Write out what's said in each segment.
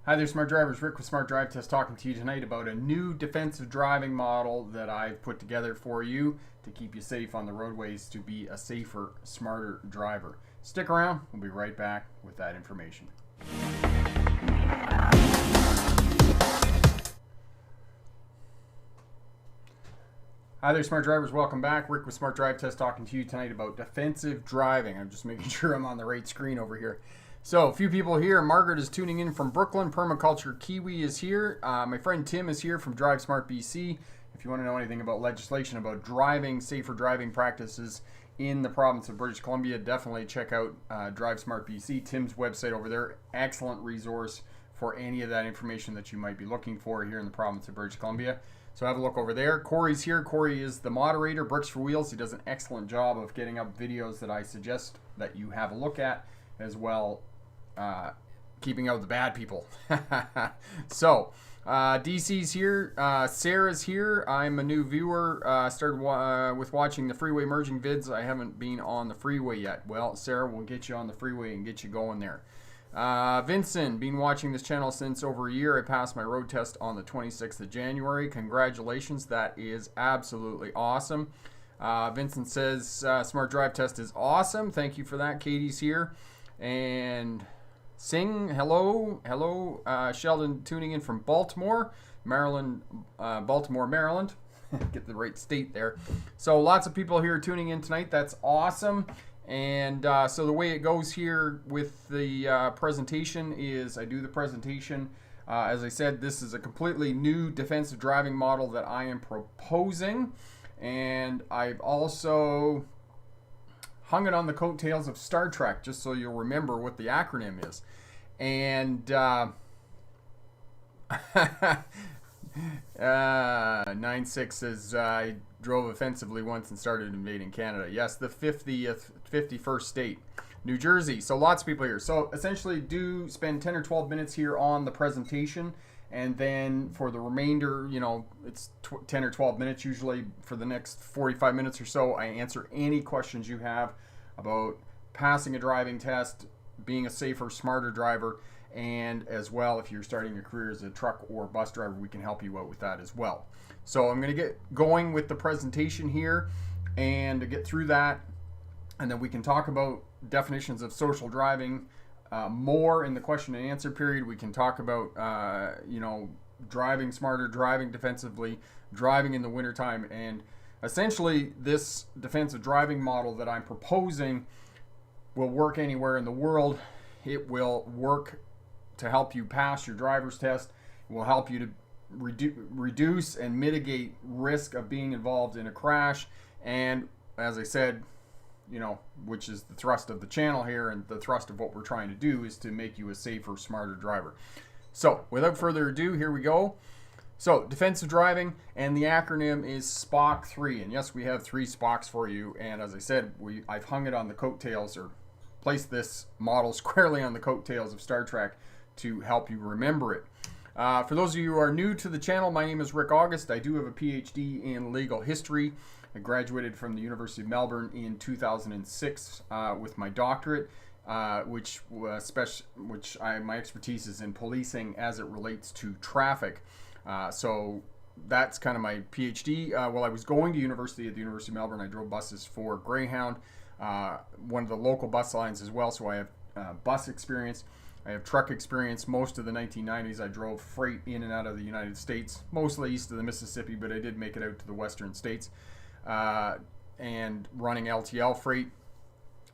Hi there, Smart Drivers. Rick with Smart Drive Test talking to you tonight about a new defensive driving model that I've put together for you to keep you safe on the roadways, to be a safer, smarter driver. Stick around. We'll be right back with that information. Hi there, Smart Drivers. Welcome back. Rick with Smart Drive Test talking to you tonight about defensive driving. I'm just making sure I'm on the right screen over here. So, a few people here. Margaret is tuning in from Brooklyn. Permaculture Kiwi is here. My friend Tim is here from Drive Smart BC. If you want to know anything about legislation, about driving, safer driving practices in the province of British Columbia, definitely check out Drive Smart BC. Tim's website over there, excellent resource for any of that information that you might be looking for here in the province of British Columbia. So have a look over there. Corey's here. Corey is the moderator, Bricks for Wheels. He does an excellent job of getting up videos that I suggest that you have a look at, as well keeping out the bad people. So DC's here. Sarah's here. I'm a new viewer. Started with watching the freeway merging vids. I haven't been on the freeway yet. Well, Sarah will get you on the freeway and get you going there. Vincent, been watching this channel since over a year. I passed my road test on the 26th of January. Congratulations. That is absolutely awesome. Vincent says Smart Drive Test is awesome. Thank you for that. Katie's here. And Singh, hello. Sheldon tuning in from Baltimore, Maryland. Baltimore, Maryland. Get the right state there. So lots of people here tuning in tonight. That's awesome. And so the way it goes here with the presentation is I do the presentation. As I said, this is a completely new defensive driving model that I am proposing. And I've also hung it on the coattails of Star Trek, just so you'll remember what the acronym is. And 96 says I drove offensively once and started invading Canada. Yes, the 51st state, New Jersey. So lots of people here. So essentially do spend 10 or 12 minutes here on the presentation, and then for the remainder, it's 10 or 12 minutes usually. For the next 45 minutes or so, I answer any questions you have about passing a driving test, being a safer, smarter driver, and as well, if you're starting your career as a truck or bus driver, we can help you out with that as well. So I'm going to get going with the presentation here and to get through that, and then we can talk about definitions of social driving more in the question and answer period. We can talk about driving smarter, driving defensively, driving in the wintertime, and essentially this defensive driving model that I'm proposing will work anywhere in the world. It will work to help you pass your driver's test. It will help you to reduce and mitigate risk of being involved in a crash. And as I said, which is the thrust of the channel here, and the thrust of what we're trying to do is to make you a safer, smarter driver. So without further ado, here we go. So defensive driving, and the acronym is SPOC 3. And yes, we have 3 SPOCs for you. And as I said, I've hung it on the coattails, or placed this model squarely on the coattails of Star Trek to help you remember it. For those of you who are new to the channel, my name is Rick August. I do have a PhD in legal history. I graduated from the University of Melbourne in 2006 with my doctorate, which my expertise is in policing as it relates to traffic. So that's kind of my PhD. While I was going to university at the University of Melbourne, I drove buses for Greyhound, one of the local bus lines as well. So I have bus experience. I have truck experience. Most of the 1990s, I drove freight in and out of the United States, mostly east of the Mississippi, but I did make it out to the western states, and running LTL freight.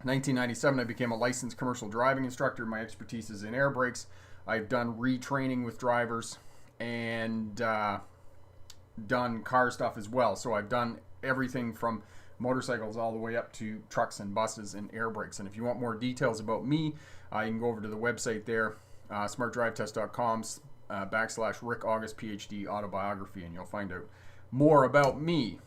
1997, I became a licensed commercial driving instructor. My expertise is in air brakes. I've done retraining with drivers and done car stuff as well. So I've done everything from motorcycles all the way up to trucks and buses and air brakes. And if you want more details about me, you can go over to the website there, smartdrivetest.com /Rick August PhD autobiography, and you'll find out more about me.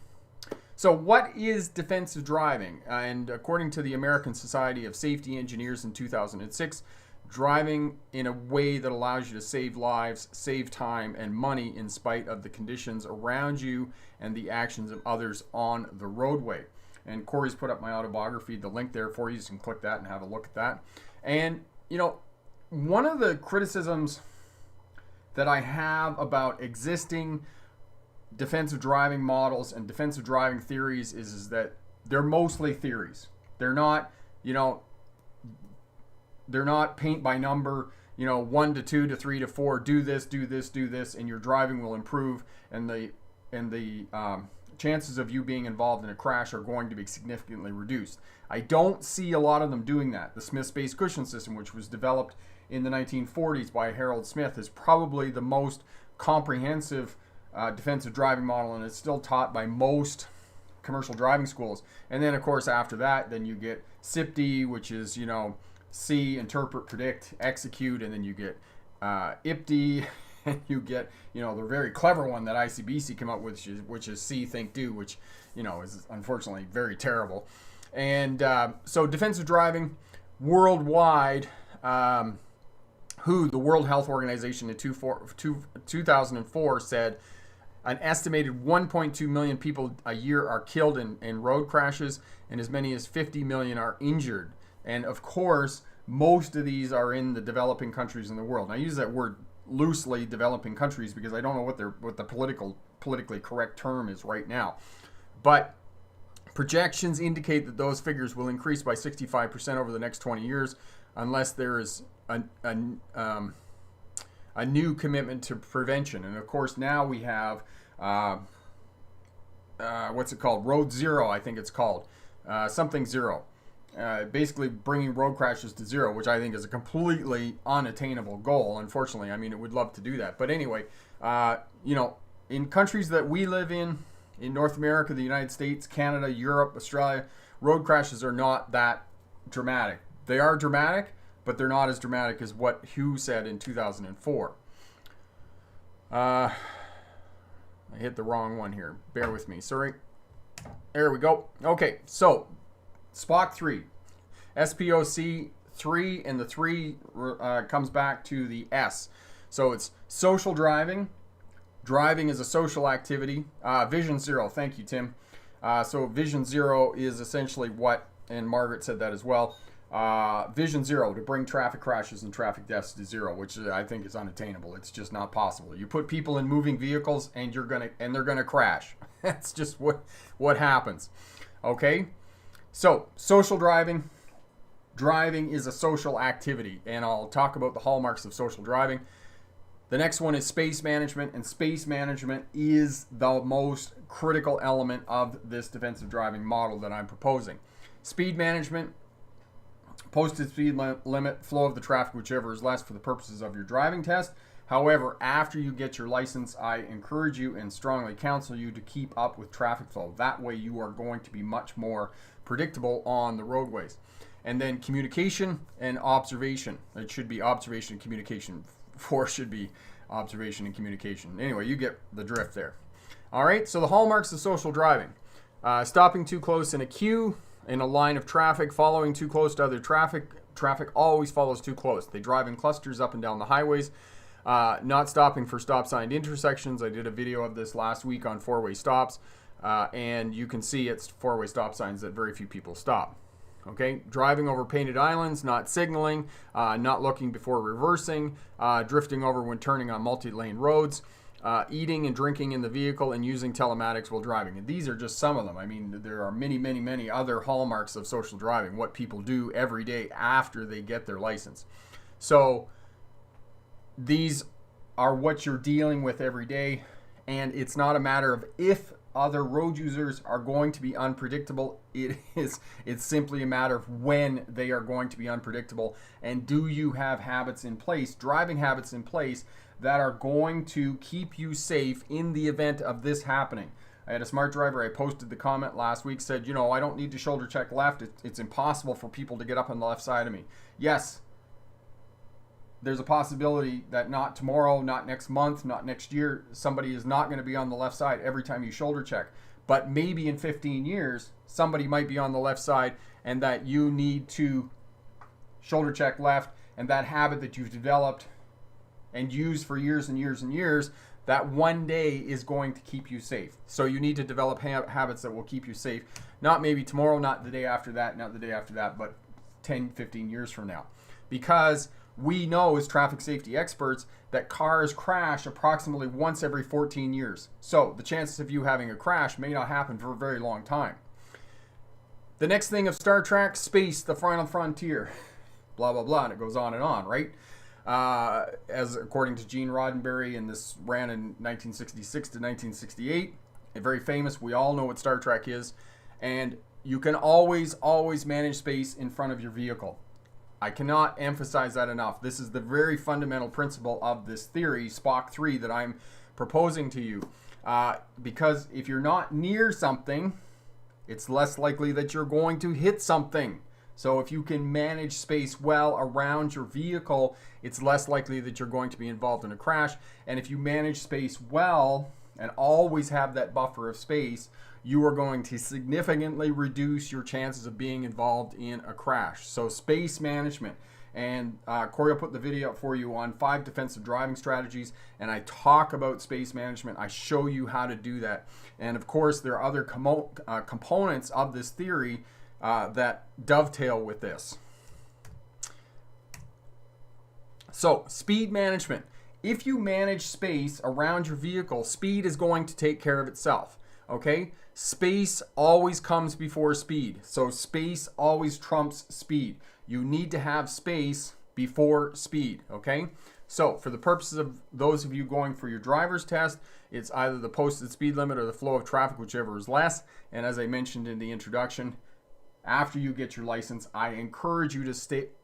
So what is defensive driving? And according to the American Society of Safety Engineers in 2006, driving in a way that allows you to save lives, save time and money in spite of the conditions around you and the actions of others on the roadway. And Corey's put up my autobiography, the link there for you. You can click that and have a look at that. And, one of the criticisms that I have about existing defensive driving models and defensive driving theories is that they're mostly theories. They're not, they're not paint by number, 1 to 2 to 3 to 4, do this, and your driving will improve, and the chances of you being involved in a crash are going to be significantly reduced. I don't see a lot of them doing that. The Smith Space Cushion System, which was developed in the 1940s by Harold Smith, is probably the most comprehensive defensive driving model, and it's still taught by most commercial driving schools. And then, of course, after that, then you get SIPD, which is, see, interpret, predict, execute, and then you get IPD, and you get, the very clever one that ICBC came up with, which is see, think, do, which, is unfortunately very terrible. And so defensive driving worldwide, the World Health Organization in 2004 said an estimated 1.2 million people a year are killed in road crashes, and as many as 50 million are injured. And of course, most of these are in the developing countries in the world. And I use that word loosely, developing countries, because I don't know what the politically correct term is right now. But projections indicate that those figures will increase by 65% over the next 20 years, unless there is a new commitment to prevention. And of course, now we have what's it called? Road Zero, I think it's called. Something zero. Basically bringing road crashes to zero, which I think is a completely unattainable goal. Unfortunately, I mean, it would love to do that. But anyway, in countries that we live in North America, the United States, Canada, Europe, Australia, road crashes are not that dramatic. They are dramatic, but they're not as dramatic as what Hugh said in 2004. I hit the wrong one here. Bear with me. Sorry. There we go. Okay, so SPOC 3. SPOC 3, and the 3 comes back to the S. So it's social driving. Driving is a social activity. Vision Zero. Thank you, Tim. So Vision Zero is essentially what, and Margaret said that as well, Vision Zero, to bring traffic crashes and traffic deaths to zero, which I think is unattainable. It's just not possible. You put people in moving vehicles and they're gonna crash. That's just what happens. Okay? So, social driving. Driving is a social activity, and I'll talk about the hallmarks of social driving. The next one is space management, and space management is the most critical element of this defensive driving model that I'm proposing. Speed management, posted speed limit, flow of the traffic, whichever is less for the purposes of your driving test. However, after you get your license, I encourage you and strongly counsel you to keep up with traffic flow. That way you are going to be much more predictable on the roadways. And then communication and observation. It should be observation and communication. 4 should be observation and communication. Anyway, you get the drift there. All right, so the hallmarks of social driving. Stopping too close in a queue, in a line of traffic, following too close to other traffic. Traffic always follows too close. They drive in clusters up and down the highways. Not stopping for stop-signed intersections. I did a video of this last week on four-way stops, and you can see it's four-way stop signs that very few people stop. Okay, driving over painted islands, not signaling, not looking before reversing, drifting over when turning on multi-lane roads, eating and drinking in the vehicle, and using telematics while driving. And these are just some of them. I mean, there are many, many, many other hallmarks of social driving, what people do every day after they get their license. So these are what you're dealing with every day, and it's not a matter of if other road users are going to be unpredictable. It's simply a matter of when they are going to be unpredictable, and do you have habits in place, driving habits in place, that are going to keep you safe in the event of this happening. I had a smart driver, I posted the comment last week, said, I don't need to shoulder check left. It's impossible for people to get up on the left side of me. Yes, there's a possibility that not tomorrow, not next month, not next year, somebody is not going to be on the left side every time you shoulder check. But maybe in 15 years, somebody might be on the left side, and that you need to shoulder check left, and that habit that you've developed and used for years and years and years, that one day is going to keep you safe. So you need to develop habits that will keep you safe. Not maybe tomorrow, not the day after that, not the day after that, but 10, 15 years from now. Because We know as traffic safety experts that cars crash approximately once every 14 years. So the chances of you having a crash may not happen for a very long time. The next thing of Star Trek, space, the final frontier, blah, blah, blah, and it goes on and on, right? As according to Gene Roddenberry, and this ran in 1966 to 1968, very famous. We all know what Star Trek is. And you can always manage space in front of your vehicle. I cannot emphasize that enough. This is the very fundamental principle of this theory, Spock 3, that I'm proposing to you. Because if you're not near something, it's less likely that you're going to hit something. So if you can manage space well around your vehicle, it's less likely that you're going to be involved in a crash. And if you manage space well and always have that buffer of space, you are going to significantly reduce your chances of being involved in a crash. So space management. And Corey will put the video up for you on 5 defensive driving strategies. And I talk about space management. I show you how to do that. And of course, there are other components of this theory that dovetail with this. So speed management. If you manage space around your vehicle, speed is going to take care of itself. Okay? Space always comes before speed. So space always trumps speed. You need to have space before speed. Okay? So for the purposes of those of you going for your driver's test, it's either the posted speed limit or the flow of traffic, whichever is less. And as I mentioned in the introduction, after you get your license, I encourage you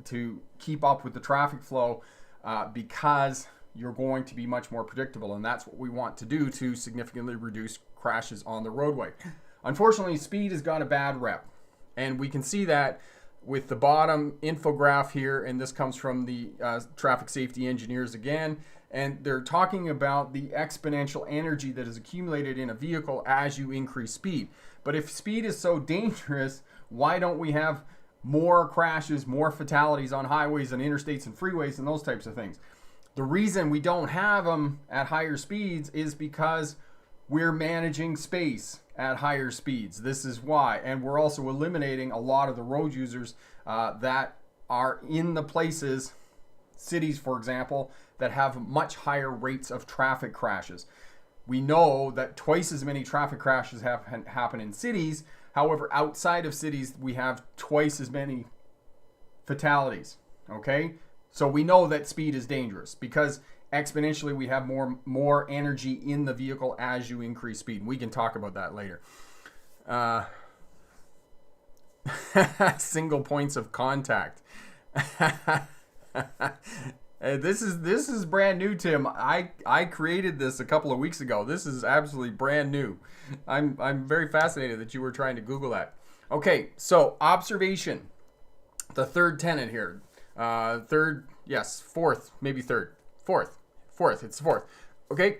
to keep up with the traffic flow because you're going to be much more predictable, and that's what we want to do to significantly reduce crashes on the roadway. Unfortunately, speed has got a bad rep, and we can see that with the bottom infograph here, and this comes from the traffic safety engineers again, and they're talking about the exponential energy that is accumulated in a vehicle as you increase speed. But if speed is so dangerous, why don't we have more crashes, more fatalities on highways and interstates and freeways and those types of things? The reason we don't have them at higher speeds is because we're managing space at higher speeds. This is why. And we're also eliminating a lot of the road users that are in the places, cities, for example, that have much higher rates of traffic crashes. We know that twice as many traffic crashes happen in cities. However, outside of cities, we have twice as many fatalities. Okay? So we know that speed is dangerous because exponentially we have more energy in the vehicle as you increase speed. We can talk about that later. Single points of contact. This is brand new, Tim. I created this a couple of weeks ago. This is absolutely brand new. I'm very fascinated that you were trying to Google that. Okay, so observation. The third tenet here. Fourth, maybe third. Fourth, it's the fourth. Okay,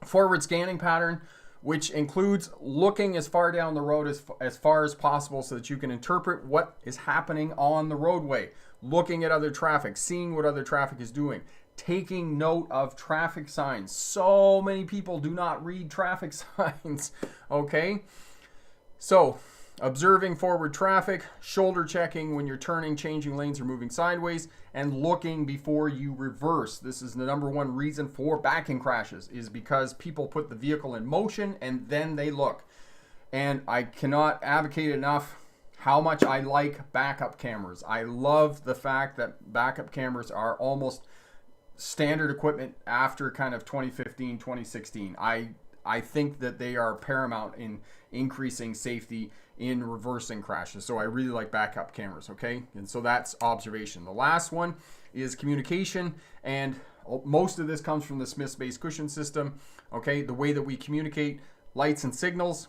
forward scanning pattern, which includes looking as far down the road as far as possible so that you can interpret what is happening on the roadway, looking at other traffic, seeing what other traffic is doing, taking note of traffic signs. So many people do not read traffic signs, okay? So, observing forward traffic, shoulder checking when you're turning, changing lanes, or moving sideways, and looking before you reverse. This is the number one reason for backing crashes, is because people put the vehicle in motion and then they look. And I cannot advocate enough how much I like backup cameras. I love the fact that backup cameras are almost standard equipment after kind of 2015, 2016. I think that they are paramount in increasing safety in reversing crashes. So I really like backup cameras, okay? And so that's observation. The last one is communication, and most of this comes from the Smith Base Cushion system, okay? The way that we communicate lights and signals.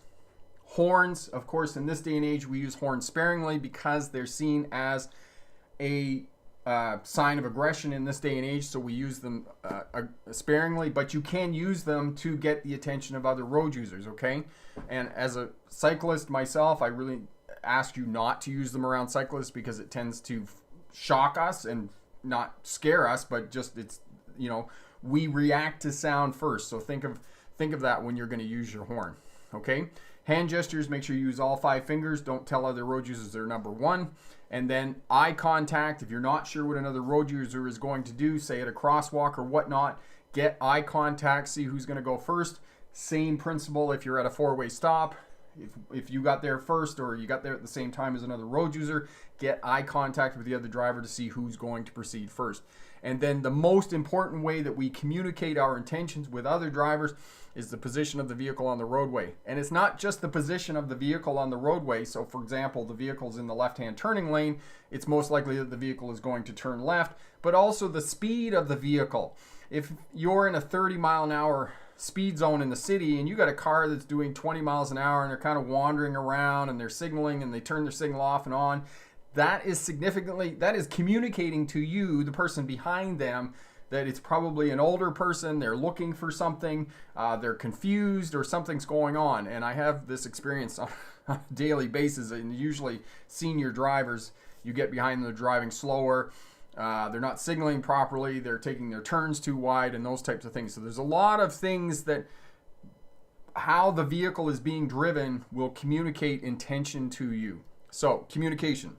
Horns, of course, in this day and age, we use horns sparingly because they're seen as a sign of aggression in this day and age, so we use them sparingly, but you can use them to get the attention of other road users, okay? And as a cyclist myself, I really ask you not to use them around cyclists because it tends to shock us and not scare us, but just we react to sound first. So think of that when you're going to use your horn, okay? Hand gestures, make sure you use all 5 fingers. Don't tell other road users they're number 1. And then eye contact. If you're not sure what another road user is going to do, say at a crosswalk or whatnot, get eye contact, see who's going to go first. Same principle if you're at a 4-way stop. If you got there first or you got there at the same time as another road user, get eye contact with the other driver to see who's going to proceed first. And then the most important way that we communicate our intentions with other drivers is the position of the vehicle on the roadway. And it's not just the position of the vehicle on the roadway. So for example, the vehicle's in the left-hand turning lane, it's most likely that the vehicle is going to turn left, but also the speed of the vehicle. If you're in a 30-mile-an-hour speed zone in the city and you got a car that's doing 20 miles an hour and they're kind of wandering around and they're signaling and they turn their signal off and on, that is communicating to you, the person behind them, that it's probably an older person, they're looking for something, they're confused or something's going on. And I have this experience on a daily basis, and usually senior drivers, you get behind them, they're driving slower, they're not signaling properly, they're taking their turns too wide and those types of things. So there's a lot of things that how the vehicle is being driven will communicate intention to you. So communication.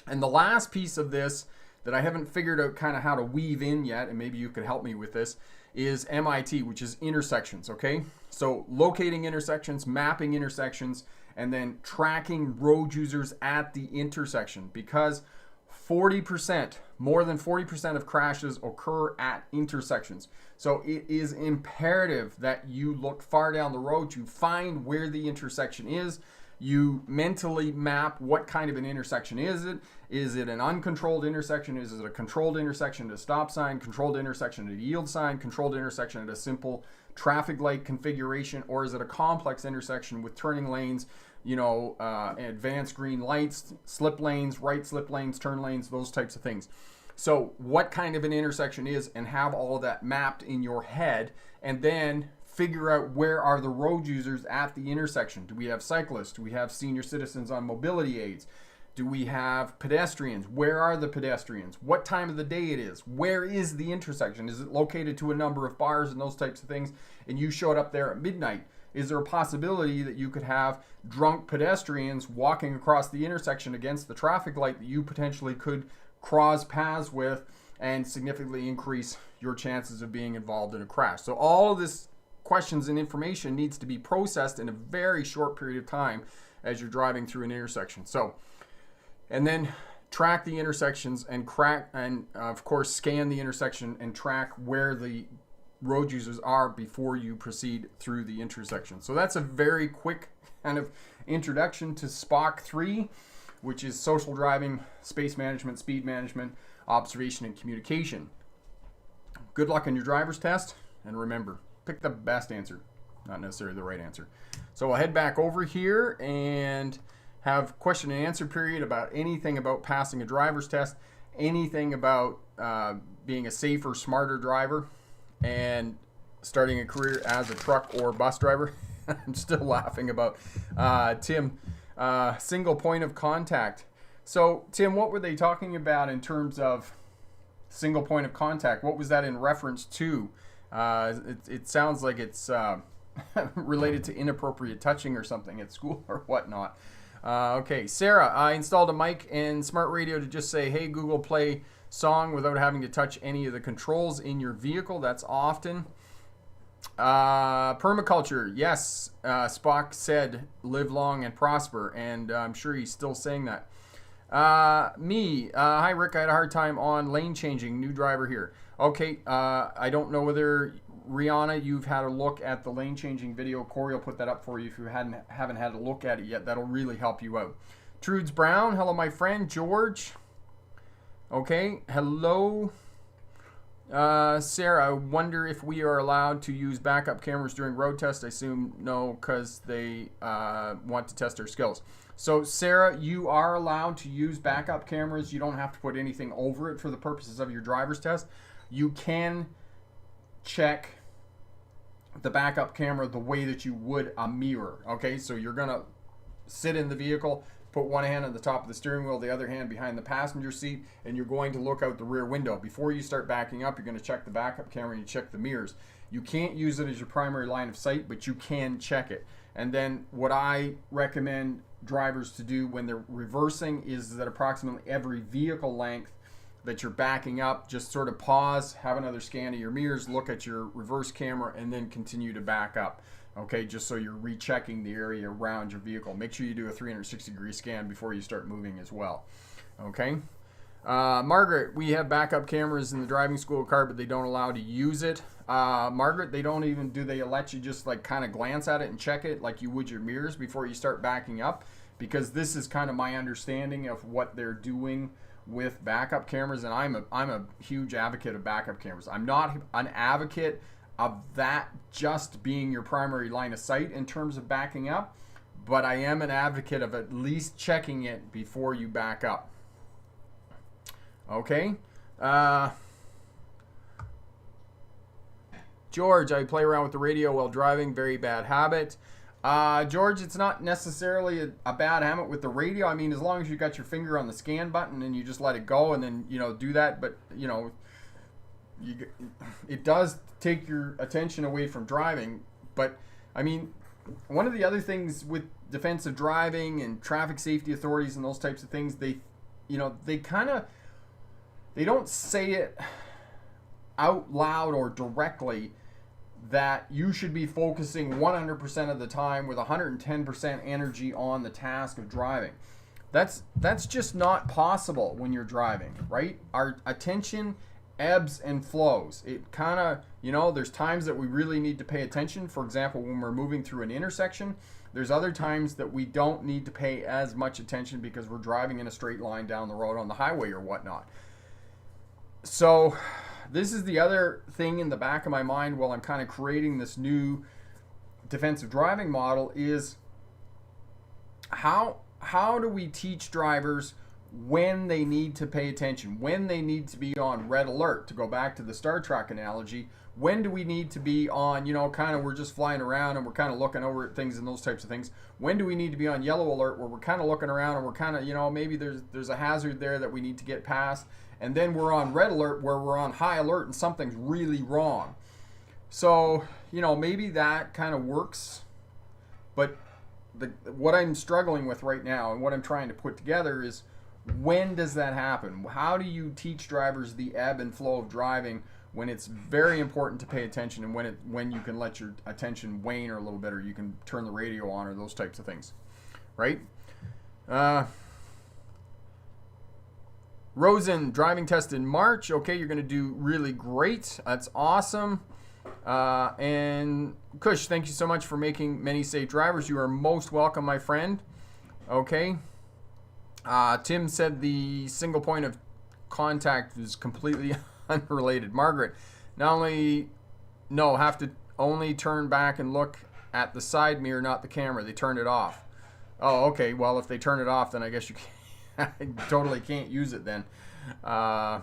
And the last piece of this that I haven't figured out kind of how to weave in yet, and maybe you could help me with this, is MIT, which is intersections, okay? So locating intersections, mapping intersections, and then tracking road users at the intersection, because 40%, more than 40% of crashes occur at intersections. So it is imperative that you look far down the road, you find where the intersection is, you mentally map what kind of an intersection is it. Is it an uncontrolled intersection? Is it a controlled intersection at a stop sign, controlled intersection at a yield sign, controlled intersection at a simple traffic light configuration, or is it a complex intersection with turning lanes, advanced green lights, slip lanes, right slip lanes, turn lanes, those types of things. So what kind of an intersection is, and have all of that mapped in your head, and then figure out where are the road users at the intersection. Do we have cyclists? Do we have senior citizens on mobility aids? Do we have pedestrians? Where are the pedestrians? What time of the day it is? Where is the intersection? Is it located to a number of bars and those types of things? And you showed up there at midnight. Is there a possibility that you could have drunk pedestrians walking across the intersection against the traffic light that you potentially could cross paths with and significantly increase your chances of being involved in a crash? So all of this questions and information needs to be processed in a very short period of time as you're driving through an intersection. So, and then track the intersections and of course scan the intersection and track where the road users are before you proceed through the intersection. So that's a very quick kind of introduction to SPOC 3, which is social driving, space management, speed management, observation, and communication. Good luck on your driver's test, and remember, pick the best answer, not necessarily the right answer. So we'll head back over here and have question and answer period about anything about passing a driver's test, anything about being a safer, smarter driver, and starting a career as a truck or bus driver. I'm still laughing about Tim, single point of contact. So Tim, what were they talking about in terms of single point of contact? What was that in reference to? It sounds like it's related to inappropriate touching or something at school or whatnot. Okay, Sarah, I installed a mic and smart radio to just say, hey, Google, play song without having to touch any of the controls in your vehicle. That's often. Permaculture, yes, Spock said, live long and prosper, and I'm sure he's still saying that. Hi Rick, I had a hard time on lane changing, new driver here. Okay, I don't know whether, Rihanna, you've had a look at the lane changing video. Corey will put that up for you if you haven't had a look at it yet. That'll really help you out. Trudes Brown, hello my friend. George, okay, hello. Sarah, I wonder if we are allowed to use backup cameras during road tests. I assume no, because they want to test our skills. So Sarah, you are allowed to use backup cameras. You don't have to put anything over it for the purposes of your driver's test. You can check the backup camera the way that you would a mirror. Okay, so you're gonna sit in the vehicle, put one hand on the top of the steering wheel, the other hand behind the passenger seat, and you're going to look out the rear window. Before you start backing up, you're going to check the backup camera and you check the mirrors. You can't use it as your primary line of sight, but you can check it. And then what I recommend drivers to do when they're reversing is that approximately every vehicle length that you're backing up, just sort of pause, have another scan of your mirrors, look at your reverse camera, and then continue to back up. Okay, just so you're rechecking the area around your vehicle. Make sure you do a 360-degree scan before you start moving as well. Okay. Margaret, we have backup cameras in the driving school car, but they don't allow to use it. Margaret, they don't even, do they let you just like kind of glance at it and check it like you would your mirrors before you start backing up? Because this is kind of my understanding of what they're doing with backup cameras, and I'm a huge advocate of backup cameras. I'm not an advocate of that just being your primary line of sight in terms of backing up, but I am an advocate of at least checking it before you back up. Okay. George, I play around with the radio while driving. Very bad habit. George, it's not necessarily a bad habit with the radio. I mean, as long as you got your finger on the scan button and you just let it go and then, do that. But, it does take your attention away from driving. But, I mean, one of the other things with defensive driving and traffic safety authorities and those types of things, they don't say it out loud or directly that you should be focusing 100% of the time with 110% energy on the task of driving. That's just not possible when you're driving, right? Our attention ebbs and flows. It kind of, there's times that we really need to pay attention. For example, when we're moving through an intersection, there's other times that we don't need to pay as much attention because we're driving in a straight line down the road on the highway or whatnot. So this is the other thing in the back of my mind while I'm kind of creating this new defensive driving model is how do we teach drivers when they need to pay attention, when they need to be on red alert, to go back to the Star Trek analogy. When do we need to be on, kind of we're just flying around and we're kind of looking over at things and those types of things? When do we need to be on yellow alert where we're kind of looking around and we're kind of, maybe there's a hazard there that we need to get past? And then we're on red alert where we're on high alert and something's really wrong. So, maybe that kind of works. But what I'm struggling with right now and what I'm trying to put together is, when does that happen? How do you teach drivers the ebb and flow of driving when it's very important to pay attention, and when you can let your attention wane or a little bit, or you can turn the radio on or those types of things, right? Rosen, driving test in March. Okay, you're going to do really great. That's awesome. And Kush, thank you so much for making many safe drivers. You are most welcome, my friend. Okay. Tim said the single point of contact is completely unrelated. Margaret, have to only turn back and look at the side mirror, not the camera. They turned it off. Oh, okay. Well, if they turn it off, then I guess you totally can't use it then. All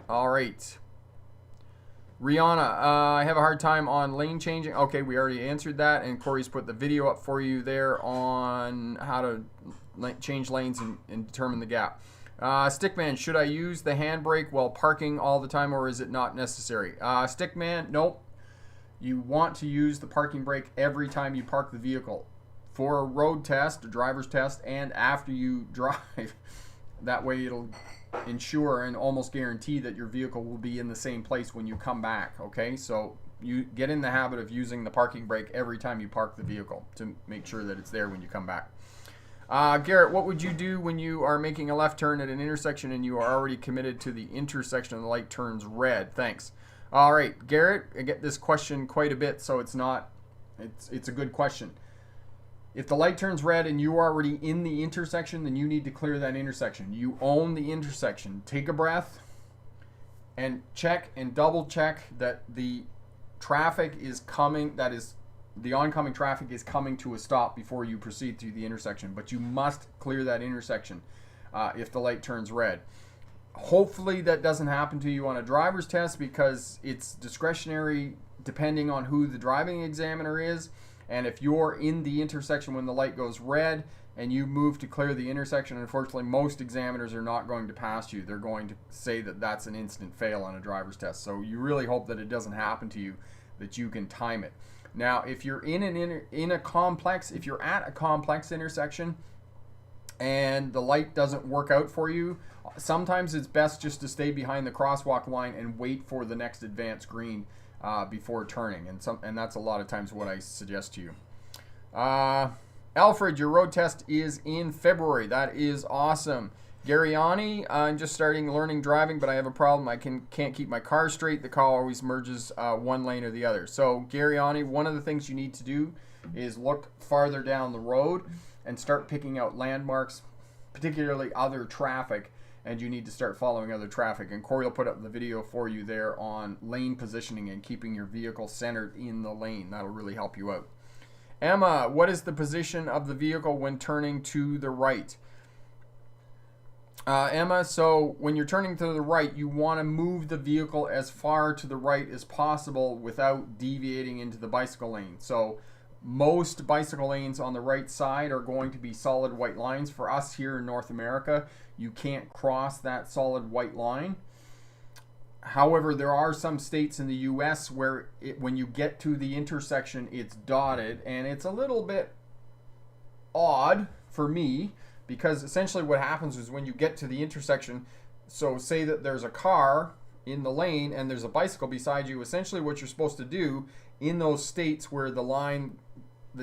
right. Rihanna, I have a hard time on lane changing. Okay, we already answered that, and Corey's put the video up for you there on how to change lanes and determine the gap. Stickman, should I use the handbrake while parking all the time, or is it not necessary? Stickman, nope. You want to use the parking brake every time you park the vehicle for a road test, a driver's test, and after you drive. That way it'll ensure and almost guarantee that your vehicle will be in the same place when you come back, okay? So you get in the habit of using the parking brake every time you park the vehicle to make sure that it's there when you come back. Garrett, what would you do when you are making a left turn at an intersection and you are already committed to the intersection and the light turns red? Thanks. All right, Garrett, I get this question quite a bit, so it's a good question. If the light turns red and you're already in the intersection, then you need to clear that intersection. You own the intersection. Take a breath and check and double check that the traffic is coming, that is, the oncoming traffic is coming to a stop before you proceed through the intersection. But you must clear that intersection if the light turns red. Hopefully that doesn't happen to you on a driver's test, because it's discretionary depending on who the driving examiner is. And if you're in the intersection when the light goes red and you move to clear the intersection, unfortunately most examiners are not going to pass you. They're going to say that that's an instant fail on a driver's test. So you really hope that it doesn't happen to you. that you can time it. Now, if you're in a complex, if you're at a complex intersection and the light doesn't work out for you, sometimes it's best just to stay behind the crosswalk line and wait for the next advanced green before turning, and that's a lot of times what I suggest to you. Alfred, your road test is in February. That is awesome. Garyani, I'm just starting learning driving, but I have a problem. I can't keep my car straight. The car always merges one lane or the other. So Garyani, one of the things you need to do is look farther down the road and start picking out landmarks, particularly other traffic, and you need to start following other traffic. And Corey will put up the video for you there on lane positioning and keeping your vehicle centered in the lane. That'll really help you out. Emma, what is the position of the vehicle when turning to the right? Emma, so when you're turning to the right, you want to move the vehicle as far to the right as possible without deviating into the bicycle lane. So most bicycle lanes on the right side are going to be solid white lines. For us here in North America, you can't cross that solid white line. However, there are some states in the US where when you get to the intersection, it's dotted, and it's a little bit odd for me, because essentially what happens is when you get to the intersection, so say that there's a car in the lane and there's a bicycle beside you, essentially what you're supposed to do in those states where the line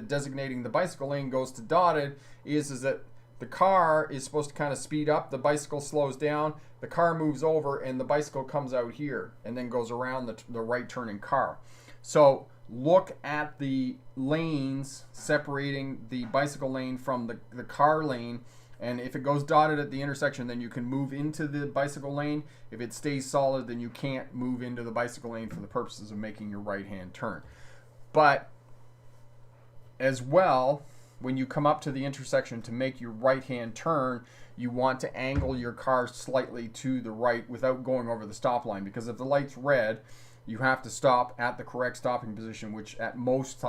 designating the bicycle lane goes to dotted is that the car is supposed to kind of speed up, the bicycle slows down, the car moves over, and the bicycle comes out here and then goes around the right turning car. So look at the lanes separating the bicycle lane from the car lane, and if it goes dotted at the intersection, then you can move into the bicycle lane. If it stays solid, then you can't move into the bicycle lane for the purposes of making your right-hand turn. But as well, when you come up to the intersection to make your right-hand turn, you want to angle your car slightly to the right without going over the stop line, because if the light's red, you have to stop at the correct stopping position, which at most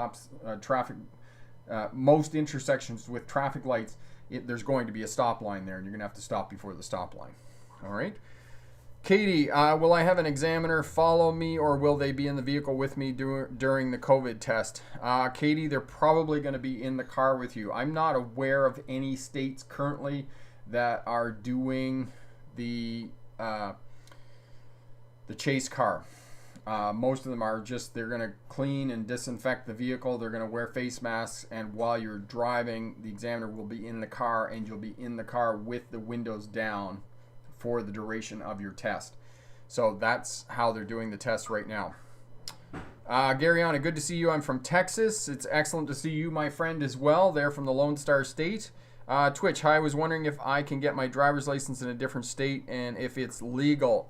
most intersections with traffic lights, there's going to be a stop line there, and you're going to have to stop before the stop line. All right. Katie, will I have an examiner follow me, or will they be in the vehicle with me during the COVID test? Katie, they're probably going to be in the car with you. I'm not aware of any states currently that are doing the chase car. Most of them are just, they're going to clean and disinfect the vehicle. They're going to wear face masks, and while you're driving, the examiner will be in the car, and you'll be in the car with the windows down for the duration of your test. So that's how they're doing the test right now. Garyana, good to see you. I'm from Texas. It's excellent to see you, my friend, as well. They're from the Lone Star State. Twitch, hi, I was wondering if I can get my driver's license in a different state and if it's legal.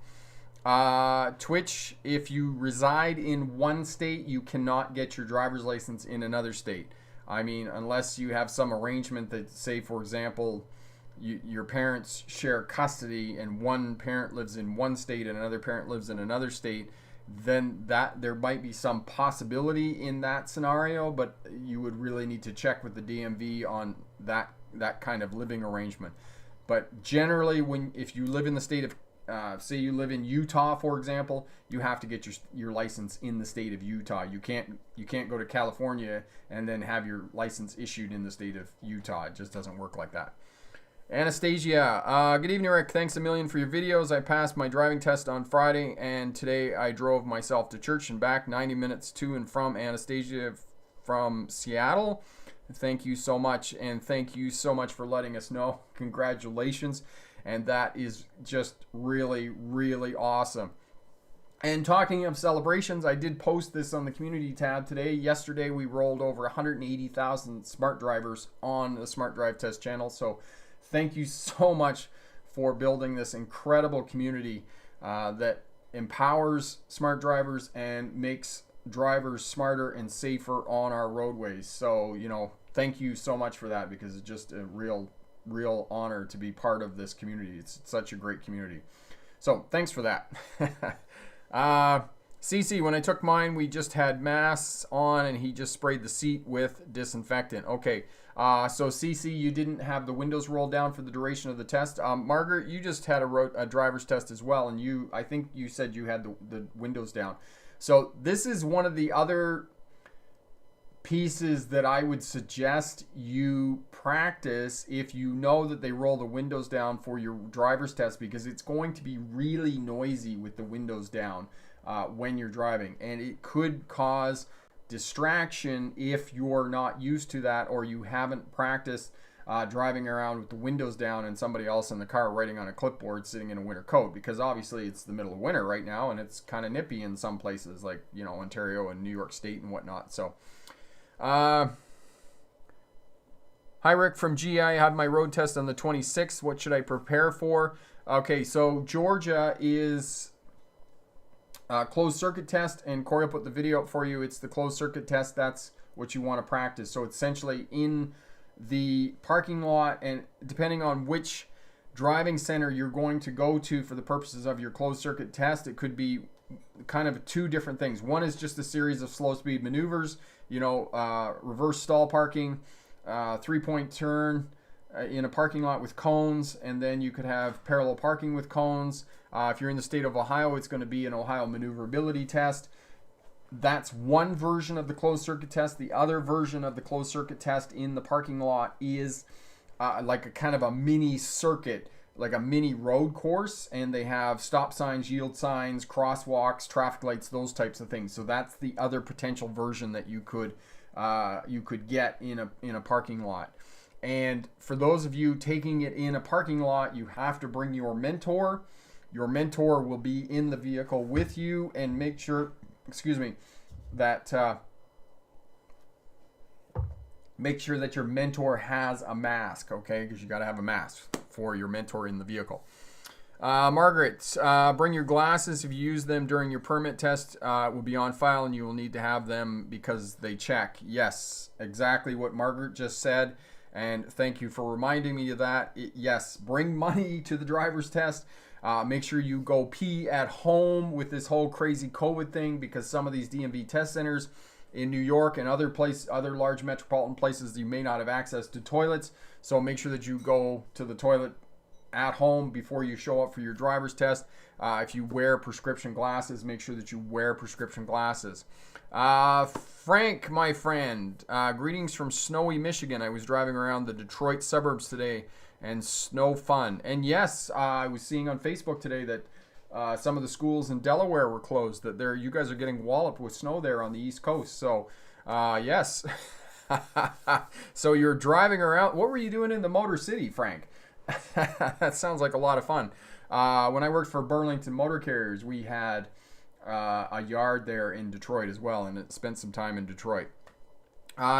Twitch, if you reside in one state, you cannot get your driver's license in another state. I mean, unless you have some arrangement that, say, for example, your parents share custody and one parent lives in one state and another parent lives in another state, then there might be some possibility in that scenario, but you would really need to check with the DMV on that kind of living arrangement. But generally, if you live in the state of, say you live in Utah, for example, you have to get your license in the state of Utah. You can't go to California and then have your license issued in the state of Utah. It just doesn't work like that. Anastasia, good evening, Rick. Thanks a million for your videos. I passed my driving test on Friday, and today I drove myself to church and back, 90 minutes to and from. Anastasia from Seattle. Thank you so much, and thank you so much for letting us know. Congratulations, and that is just really, really awesome. And talking of celebrations, I did post this on the community tab today. Yesterday, we rolled over 180,000 smart drivers on the Smart Drive Test channel, so thank you so much for building this incredible community that empowers smart drivers and makes drivers smarter and safer on our roadways. So, thank you so much for that, because it's just a real honor to be part of this community. It's such a great community. So, thanks for that. CC, when I took mine, we just had masks on and he just sprayed the seat with disinfectant. Okay. So CC, you didn't have the windows rolled down for the duration of the test. Margaret, you just had a driver's test as well, and I think you said you had the windows down. So this is one of the other pieces that I would suggest you practice if you know that they roll the windows down for your driver's test, because it's going to be really noisy with the windows down when you're driving, and it could cause distraction if you're not used to that, or you haven't practiced driving around with the windows down and somebody else in the car writing on a clipboard sitting in a winter coat, because obviously it's the middle of winter right now and it's kind of nippy in some places like, you know, Ontario and New York State and whatnot. So hi Rick from GI. I had my road test on the 26th. What should I prepare for? Okay, so Georgia is closed circuit test, and Corey will put the video up for you. It's the closed circuit test. That's what you want to practice. So it's essentially in the parking lot, and depending on which driving center you're going to go to for the purposes of your closed circuit test, it could be kind of two different things. One is just a series of slow speed maneuvers, you know, reverse stall parking, 3-point turn in a parking lot with cones, and then you could have parallel parking with cones. If you're in the state of Ohio, it's going to be an Ohio maneuverability test. That's one version of the closed circuit test. The other version of the closed circuit test in the parking lot is like a kind of a mini circuit, like a mini road course, and they have stop signs, yield signs, crosswalks, traffic lights, those types of things. So that's the other potential version that you could get in a parking lot. And for those of you taking it in a parking lot, you have to bring your mentor. Your mentor will be in the vehicle with you, and make sure, that make sure that your mentor has a mask, okay? Because you got to have a mask for your mentor in the vehicle. Margaret, bring your glasses. If you use them during your permit test, it will be on file, and you will need to have them because they check. Yes, exactly what Margaret just said, and thank you for reminding me of that. Yes, bring money to the driver's test. Make sure you go pee at home with this whole crazy COVID thing, because some of these DMV test centers in New York and other large metropolitan places, you may not have access to toilets. So make sure that you go to the toilet at home before you show up for your driver's test. If you wear prescription glasses, make sure that you wear prescription glasses. Frank, my friend, greetings from snowy Michigan. I was driving around the Detroit suburbs today, and snow fun. And yes, I was seeing on Facebook today that some of the schools in Delaware were closed, that you guys are getting walloped with snow there on the East Coast. So yes. So you're driving around. What were you doing in the Motor City, Frank? That sounds like a lot of fun. When I worked for Burlington Motor Carriers, we had a yard there in Detroit as well, and it spent some time in Detroit.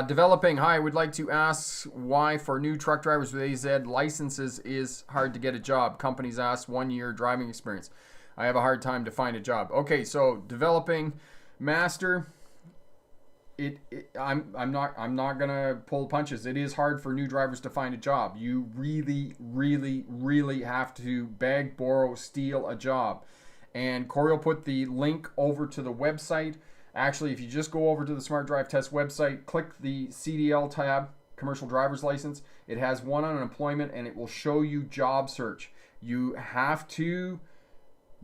Developing, hi, I would like to ask why for new truck drivers with AZ licenses is hard to get a job. Companies ask 1 year driving experience. I have a hard time to find a job. Okay, so developing master, I'm not gonna pull punches. It is hard for new drivers to find a job. You really, really, really have to beg, borrow, steal a job. And Corey will put the link over to the website. Actually, if you just go over to the Smart Drive Test website, click the CDL tab, Commercial Driver's License. It has one on employment, and it will show you job search. You have to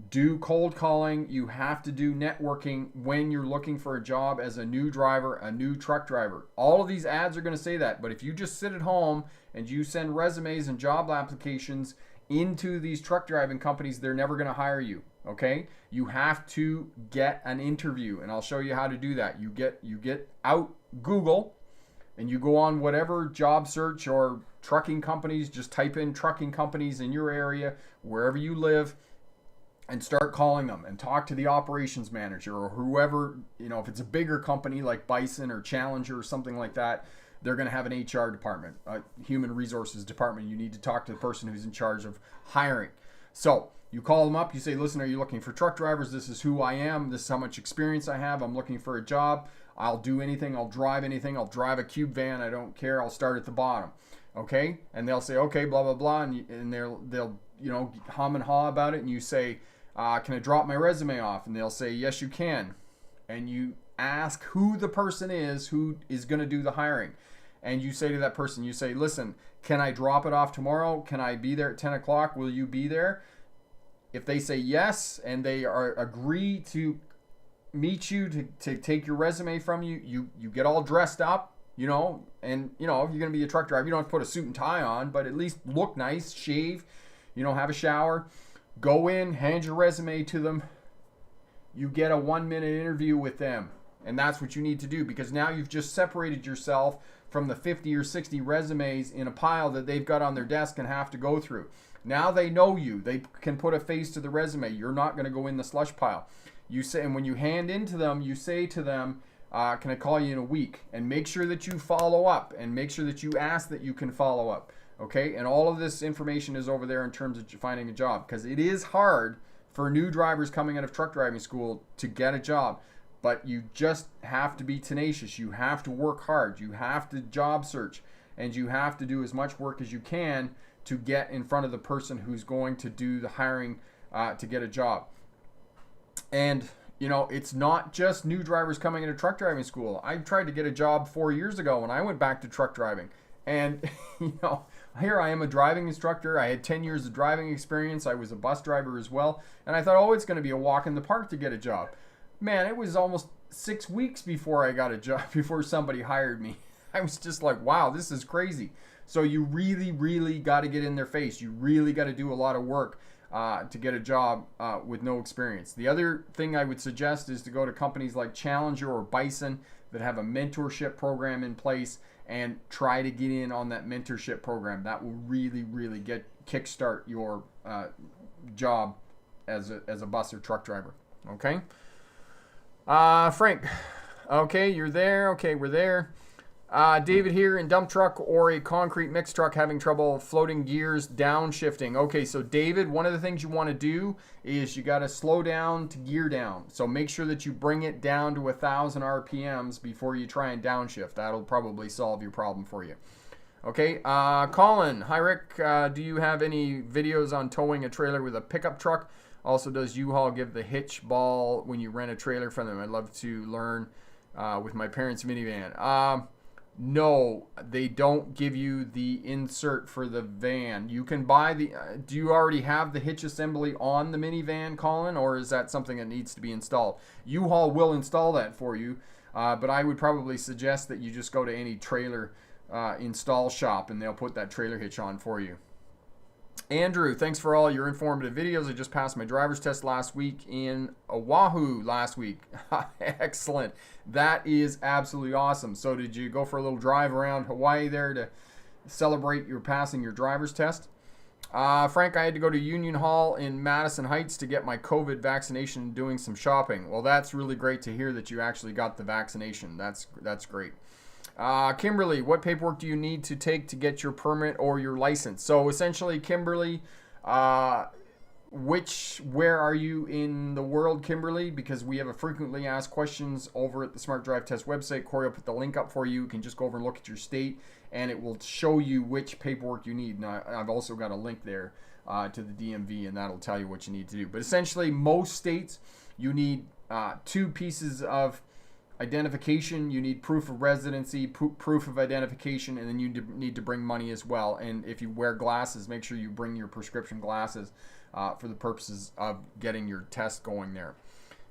do cold calling. You have to do networking when you're looking for a job as a new driver, a new truck driver. All of these ads are going to say that, but if you just sit at home and you send resumes and job applications into these truck driving companies, they're never going to hire you. Okay, you have to get an interview, and I'll show you how to do that. You get out Google, and you go on whatever job search or trucking companies. Just type in trucking companies in your area, wherever you live, and start calling them and talk to the operations manager or whoever. You know, if it's a bigger company like Bison or Challenger or something like that, they're going to have an HR department, a human resources department. You need to talk to the person who's in charge of hiring. So you call them up, you say, listen, are you looking for truck drivers? This is who I am. This is how much experience I have. I'm looking for a job. I'll do anything. I'll drive anything. I'll drive a cube van. I don't care. I'll start at the bottom. Okay? And they'll say, okay, blah, blah, blah. And they'll hum and haw about it. And you say, can I drop my resume off? And they'll say, yes, you can. And you ask who the person is who is going to do the hiring. And you say to that person, you say, listen, can I drop it off tomorrow? Can I be there at 10 o'clock? Will you be there? If they say yes and they agree to meet you to take your resume from you, you get all dressed up, and if you're going to be a truck driver, you don't have to put a suit and tie on, but at least look nice, shave, have a shower, go in, hand your resume to them. You get a 1-minute interview with them. And that's what you need to do, because now you've just separated yourself from the 50 or 60 resumes in a pile that they've got on their desk and have to go through. Now they know you. They can put a face to the resume. You're not going to go in the slush pile. You say, and when you hand into them, you say to them, can I call you in a week? And make sure that you follow up, and make sure that you ask that you can follow up. Okay? And all of this information is over there in terms of finding a job, because it is hard for new drivers coming out of truck driving school to get a job. But you just have to be tenacious. You have to work hard. You have to job search, and you have to do as much work as you can to get in front of the person who's going to do the hiring to get a job. And it's not just new drivers coming into truck driving school. I tried to get a job 4 years ago when I went back to truck driving, and here I am, a driving instructor. I had 10 years of driving experience. I was a bus driver as well, and I thought, it's going to be a walk in the park to get a job. Man, it was almost 6 weeks before I got a job, before somebody hired me. I was just like, wow, this is crazy. So you really, really got to get in their face. You really got to do a lot of work to get a job with no experience. The other thing I would suggest is to go to companies like Challenger or Bison that have a mentorship program in place, and try to get in on that mentorship program. That will really, really kickstart your job as a bus or truck driver. Okay? Frank, okay, you're there. Okay, we're there. David here, in dump truck or a concrete mix truck, having trouble floating gears, downshifting. Okay, so David, one of the things you want to do is you got to slow down to gear down. So make sure that you bring it down to 1,000 RPMs before you try and downshift. That'll probably solve your problem for you. Okay, Colin, hi Rick, do you have any videos on towing a trailer with a pickup truck? Also, does U-Haul give the hitch ball when you rent a trailer from them? I'd love to learn with my parents' minivan. No, they don't give you the insert for the van. You can buy the... do you already have the hitch assembly on the minivan, Colin? Or is that something that needs to be installed? U-Haul will install that for you. But I would probably suggest that you just go to any trailer install shop, and they'll put that trailer hitch on for you. Andrew, thanks for all your informative videos. I just passed my driver's test last week in Oahu last week. Excellent. That is absolutely awesome. So did you go for a little drive around Hawaii there to celebrate your passing your driver's test? Frank, I had to go to Union Hall in Madison Heights to get my COVID vaccination and doing some shopping. Well, that's really great to hear that you actually got the vaccination. That's great. Kimberly, what paperwork do you need to take to get your permit or your license? So essentially, Kimberly, where are you in the world, Kimberly? Because we have a frequently asked questions over at the Smart Drive Test website. Corey will put the link up for you. You can just go over and look at your state, and it will show you which paperwork you need. Now, I've also got a link there to the DMV, and that'll tell you what you need to do. But essentially, most states, you need 2 pieces of identification. You need proof of residency, proof of identification, and then you need to bring money as well. And if you wear glasses, make sure you bring your prescription glasses for the purposes of getting your test going there.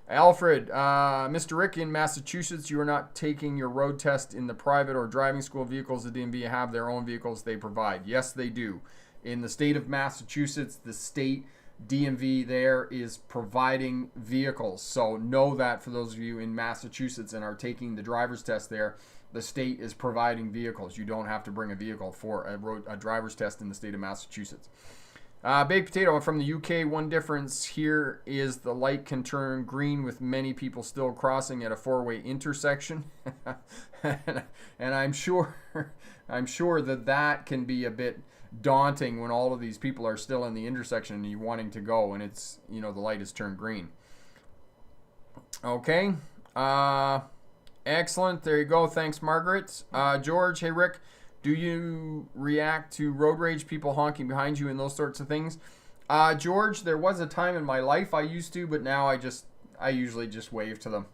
Alfred, Mr. Rick, in Massachusetts, you are not taking your road test in the private or driving school vehicles. The DMV have their own vehicles they provide. Yes, they do. In the state of Massachusetts, the state DMV there is providing vehicles. So know that for those of you in Massachusetts and are taking the driver's test there, the state is providing vehicles. You don't have to bring a vehicle for a driver's test in the state of Massachusetts. Baked potato from the UK. One difference here is the light can turn green with many people still crossing at a 4-way intersection. and I'm sure that can be a bit daunting when all of these people are still in the intersection and you wanting to go, and it's, the light has turned green. Okay. Excellent. There you go. Thanks, Margaret. George, hey Rick, do you react to road rage, people honking behind you and those sorts of things? George, there was a time in my life I used to, but now I usually just wave to them.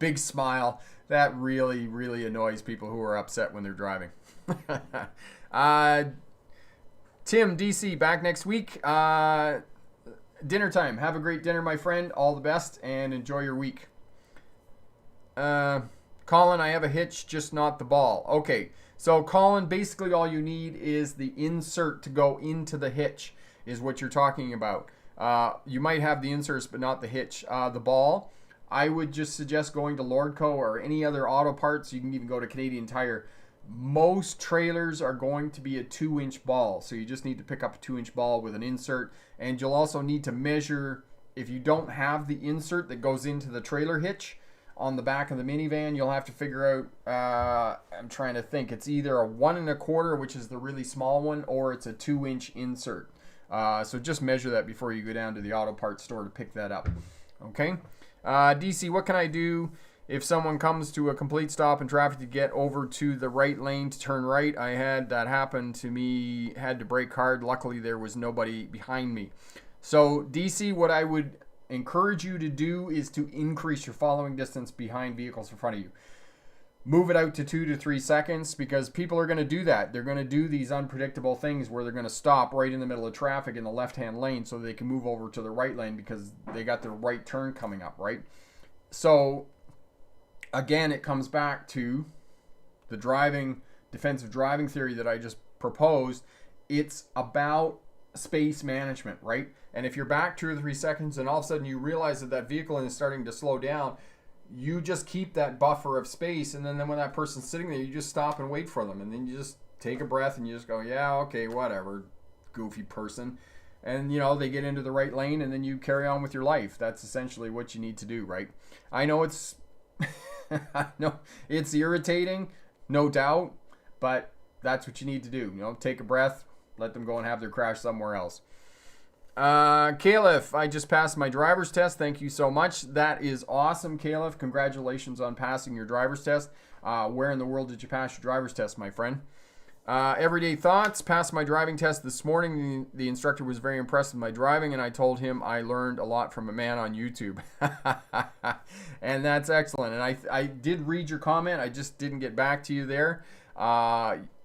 Big smile. That really, really annoys people who are upset when they're driving. Tim, DC, back next week. Dinner time. Have a great dinner, my friend. All the best, and enjoy your week. Colin, I have a hitch, just not the ball. Okay, so Colin, basically all you need is the insert to go into the hitch is what you're talking about. You might have the inserts, but not the hitch. The ball, I would just suggest going to Lordco or any other auto parts. You can even go to Canadian Tire. Most trailers are going to be a 2-inch ball, so you just need to pick up a 2-inch ball with an insert, and you'll also need to measure. If you don't have the insert that goes into the trailer hitch on the back of the minivan, you'll have to figure out, I'm trying to think, it's either a 1 1/4, which is the really small one, or it's a 2-inch insert. So just measure that before you go down to the auto parts store to pick that up. Okay. DC, what can I do if someone comes to a complete stop in traffic to get over to the right lane to turn right? I had that happen to me, had to brake hard. Luckily, there was nobody behind me. So, DC, what I would encourage you to do is to increase your following distance behind vehicles in front of you. Move it out to 2 to 3 seconds, because people are going to do that. They're going to do these unpredictable things where they're going to stop right in the middle of traffic in the left-hand lane so they can move over to the right lane because they got their right turn coming up, right? So, again, it comes back to the defensive driving theory that I just proposed. It's about space management, right? And if you're back 2 or 3 seconds and all of a sudden you realize that vehicle is starting to slow down, you just keep that buffer of space, and then when that person's sitting there, you just stop and wait for them, and then you just take a breath and you just go, yeah, okay, whatever, goofy person. And, they get into the right lane, and then you carry on with your life. That's essentially what you need to do, right? I know it's it's irritating, no doubt, but that's what you need to do. Take a breath, let them go and have their crash somewhere else. Caliph, I just passed my driver's test. Thank you so much. That is awesome, Caliph. Congratulations on passing your driver's test. Where in the world did you pass your driver's test, my friend? Everyday thoughts. Passed my driving test this morning. The instructor was very impressed with my driving, and I told him I learned a lot from a man on YouTube. And that's excellent. And I did read your comment. I just didn't get back to you there.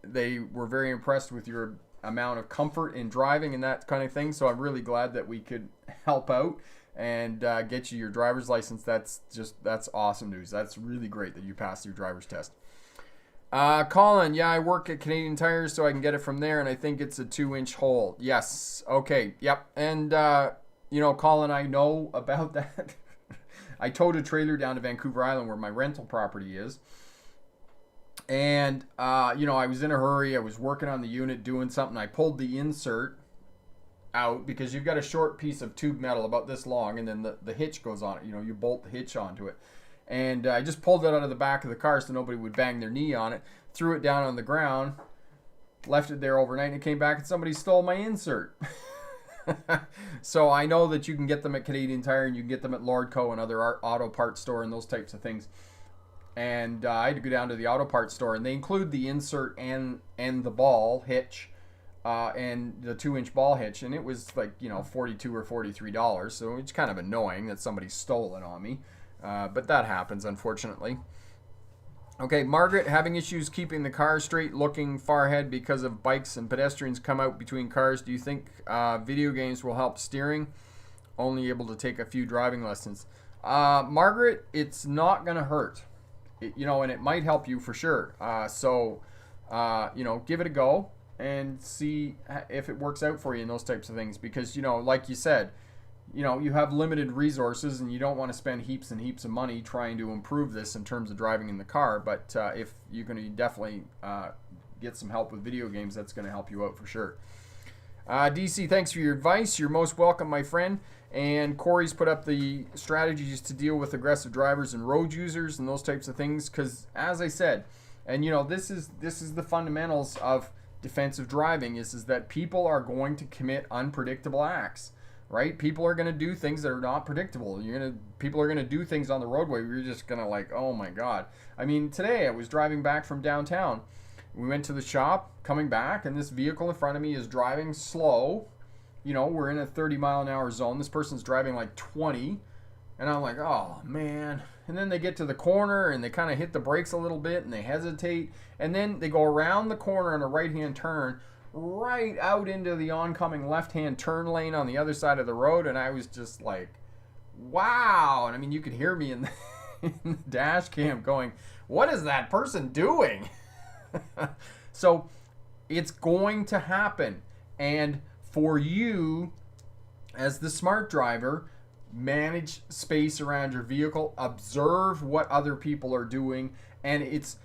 They were very impressed with your amount of comfort in driving and that kind of thing. So I'm really glad that we could help out and get you your driver's license. That's awesome news. That's really great that you passed your driver's test. Colin, yeah, I work at Canadian Tire, so I can get it from there, and I think it's a 2-inch hole. Yes. Okay. Yep. And Colin, I know about that. I towed a trailer down to Vancouver Island where my rental property is. And, I was in a hurry. I was working on the unit, doing something. I pulled the insert out because you've got a short piece of tube metal about this long, and then the hitch goes on it. You bolt the hitch onto it. And I just pulled it out of the back of the car so nobody would bang their knee on it, threw it down on the ground, left it there overnight, and it came back and somebody stole my insert. So I know that you can get them at Canadian Tire, and you can get them at Lordco and other auto parts store and those types of things. And I had to go down to the auto parts store, and they include the insert and the ball hitch and the 2-inch ball hitch, and it was like $42 or $43. So it's kind of annoying that somebody stole it on me, but that happens, unfortunately. Okay, Margaret, having issues keeping the car straight, looking far ahead because of bikes and pedestrians come out between cars. Do you think video games will help steering? Only able to take a few driving lessons. Margaret, it's not going to hurt. And it might help you for sure. So, give it a go and see if it works out for you in those types of things. Because, like you said, you have limited resources and you don't want to spend heaps and heaps of money trying to improve this in terms of driving in the car. But if you're going to definitely get some help with video games, that's going to help you out for sure. DC, thanks for your advice. You're most welcome, my friend. And Corey's put up the strategies to deal with aggressive drivers and road users and those types of things. Because, as I said, and this is the fundamentals of defensive driving is that people are going to commit unpredictable acts, right? People are going to do things that are not predictable. People are going to do things on the roadway where you're just going to like, oh my God. I mean, today I was driving back from downtown. We went to the shop, coming back, and this vehicle in front of me is driving slow. We're in a 30-mile-an-hour zone. This person's driving like 20. And I'm like, oh, man. And then they get to the corner, and they kind of hit the brakes a little bit, and they hesitate. And then they go around the corner on a right-hand turn, right out into the oncoming left-hand turn lane on the other side of the road. And I was just like, wow. And I mean, you could hear me in the dash cam going, what is that person doing? So it's going to happen. And for you, as the smart driver, manage space around your vehicle, observe what other people are doing. And it's,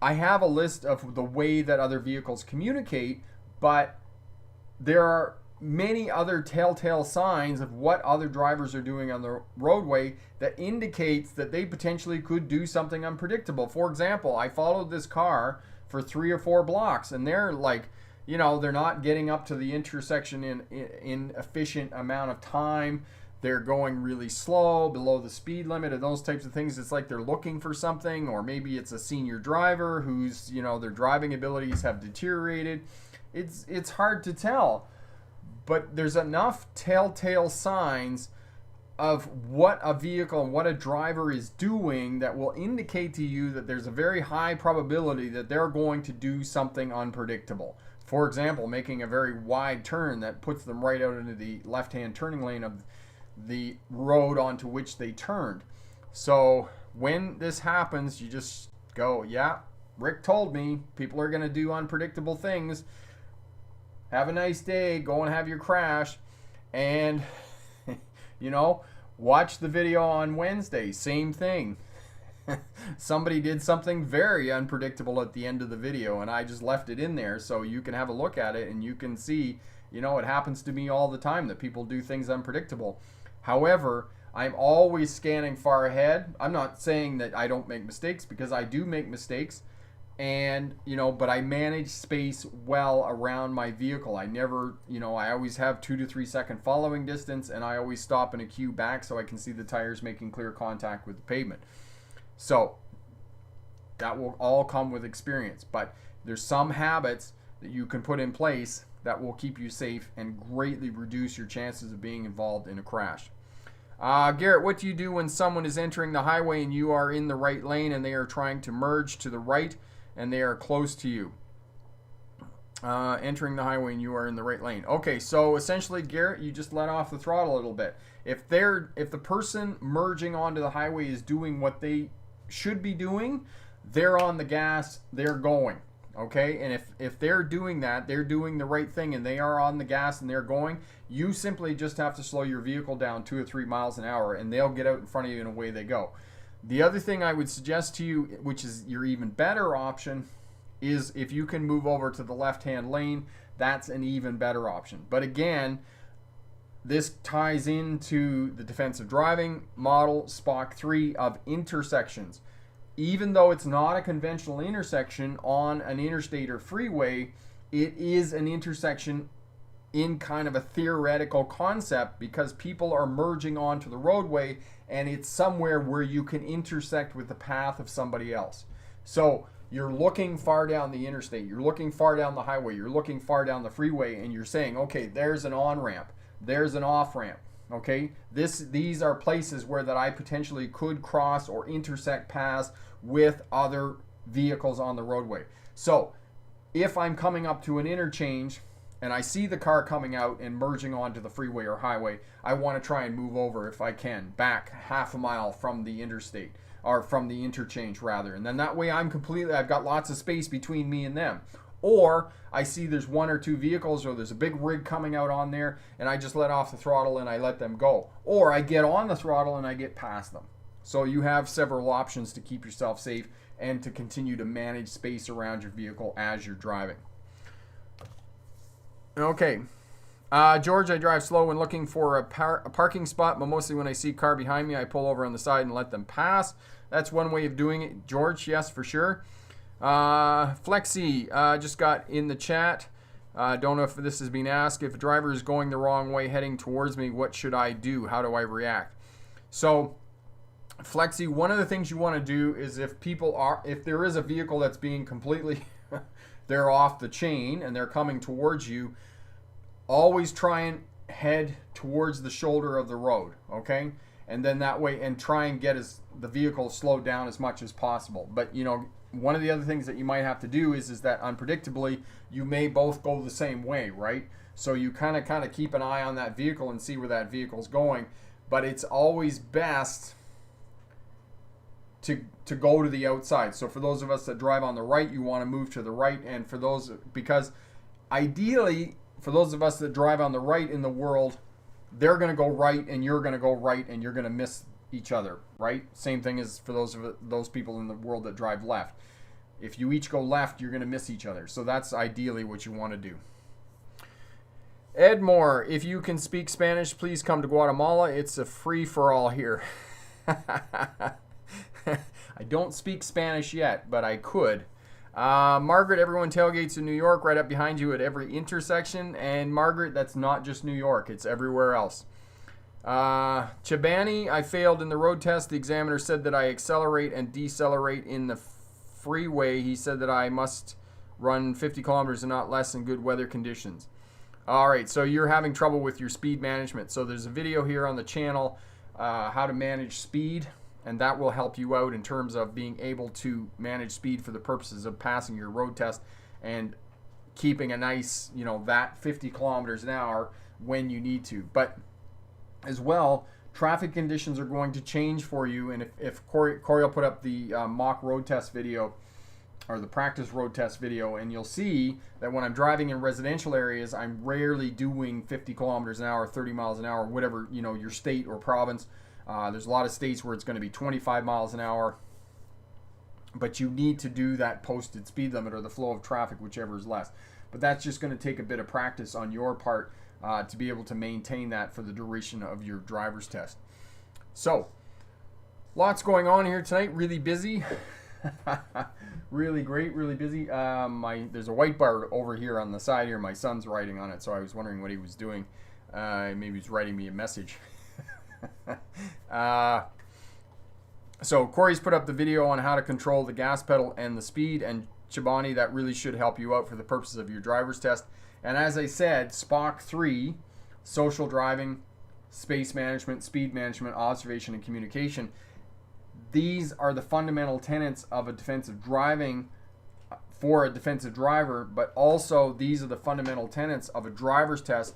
I have a list of the way that other vehicles communicate, but there are many other telltale signs of what other drivers are doing on the roadway that indicates that they potentially could do something unpredictable. For example, I followed this car for 3 or 4 blocks, and they're like, they're not getting up to the intersection in efficient amount of time. They're going really slow, below the speed limit, and those types of things. It's like they're looking for something, or maybe it's a senior driver who's, their driving abilities have deteriorated. It's hard to tell. But there's enough telltale signs of what a vehicle and what a driver is doing that will indicate to you that there's a very high probability that they're going to do something unpredictable. For example, making a very wide turn that puts them right out into the left-hand turning lane of the road onto which they turned. So when this happens, you just go, yeah, Rick told me people are going to do unpredictable things. Have a nice day. Go and have your crash. And, watch the video on Wednesday. Same thing. Somebody did something very unpredictable at the end of the video, and I just left it in there so you can have a look at it and you can see, it happens to me all the time that people do things unpredictable. However, I'm always scanning far ahead. I'm not saying that I don't make mistakes, because I do make mistakes. And, but I manage space well around my vehicle. I never, I always have 2 to 3 second following distance, and I always stop in a queue back so I can see the tires making clear contact with the pavement. So that will all come with experience. But there's some habits that you can put in place that will keep you safe and greatly reduce your chances of being involved in a crash. Garrett, what do you do when someone is entering the highway and you are in the right lane and they are trying to merge to the right and they are close to you? Entering the highway and you are in the right lane. Okay, so essentially, Garrett, you just let off the throttle a little bit. If the person merging onto the highway is doing what they should be doing, they're on the gas, they're going. Okay, and if they're doing that, they're doing the right thing and they are on the gas and they're going, you simply just have to slow your vehicle down 2 or 3 miles an hour and they'll get out in front of you and away they go. The other thing I would suggest to you, which is your even better option, is if you can move over to the left-hand lane, that's an even better option. But again, this ties into the defensive driving model, SPOC 3, of intersections. Even though it's not a conventional intersection on an interstate or freeway, it is an intersection in kind of a theoretical concept, because people are merging onto the roadway and it's somewhere where you can intersect with the path of somebody else. So you're looking far down the interstate, you're looking far down the highway, you're looking far down the freeway, and you're saying, okay, there's an on-ramp, there's an off-ramp. Okay, these are places where that I potentially could cross or intersect paths with other vehicles on the roadway. So if I'm coming up to an interchange and I see the car coming out and merging onto the freeway or highway, I want to try and move over, if I can, back half a mile from the interstate, or from the interchange rather. And then that way I've got lots of space between me and them. Or I see there's 1 or 2 vehicles, or there's a big rig coming out on there, and I just let off the throttle and I let them go. Or I get on the throttle and I get past them. So you have several options to keep yourself safe and to continue to manage space around your vehicle as you're driving. Okay. George, I drive slow when looking for a parking spot, but mostly when I see a car behind me, I pull over on the side and let them pass. That's one way of doing it. George, yes, for sure. Flexi just got in the chat. Don't know if this has been asked. If a driver is going the wrong way heading towards me, what should I do? How do I react? So, Flexi, one of the things you want to do is if there is a vehicle that's being completely, they're off the chain and they're coming towards you, always try and head towards the shoulder of the road, okay? And then that way, and try and get the vehicle slowed down as much as possible. But, one of the other things that you might have to do is that unpredictably you may both go the same way, right? So you kind of keep an eye on that vehicle and see where that vehicle's going. But it's always best to go to the outside. So for those of us that drive on the right, you want to move to the right. And for those, because ideally, for those of us that drive on the right in the world, they're going to go right and you're going to go right and you're going to miss each other, right? Same thing as for those people in the world that drive left. If you each go left, you're going to miss each other. So that's ideally what you want to do. Ed Moore, if you can speak Spanish, please come to Guatemala. It's a free-for-all here. I don't speak Spanish yet, but I could. Margaret, everyone tailgates in New York right up behind you at every intersection. And Margaret, that's not just New York. It's everywhere else. Chibani, I failed in the road test. The examiner said that I accelerate and decelerate in the freeway. He said that I must run 50 kilometers and not less in good weather conditions. All right, so you're having trouble with your speed management. So there's a video here on the channel, how to manage speed, and that will help you out in terms of being able to manage speed for the purposes of passing your road test and keeping a nice, that 50 kilometers an hour when you need to. But as well, traffic conditions are going to change for you, and if Corey will put up the mock road test video, or the practice road test video, and you'll see that when I'm driving in residential areas, I'm rarely doing 50 kilometers an hour, 30 miles an hour, whatever, your state or province. There's a lot of states where it's going to be 25 miles an hour, but you need to do that posted speed limit or the flow of traffic, whichever is less. But that's just going to take a bit of practice on your part to be able to maintain that for the duration of your driver's test. So, lots going on here tonight, really busy. Really great, really busy. There's a whiteboard over here on the side here. My son's writing on it, so I was wondering what he was doing. Maybe he's writing me a message. So Corey's put up the video on how to control the gas pedal and the speed, and Chibani, that really should help you out for the purposes of your driver's test. And as I said, SPOC 3, social driving, space management, speed management, observation, and communication. These are the fundamental tenets of a defensive driving for a defensive driver, but also these are the fundamental tenets of a driver's test,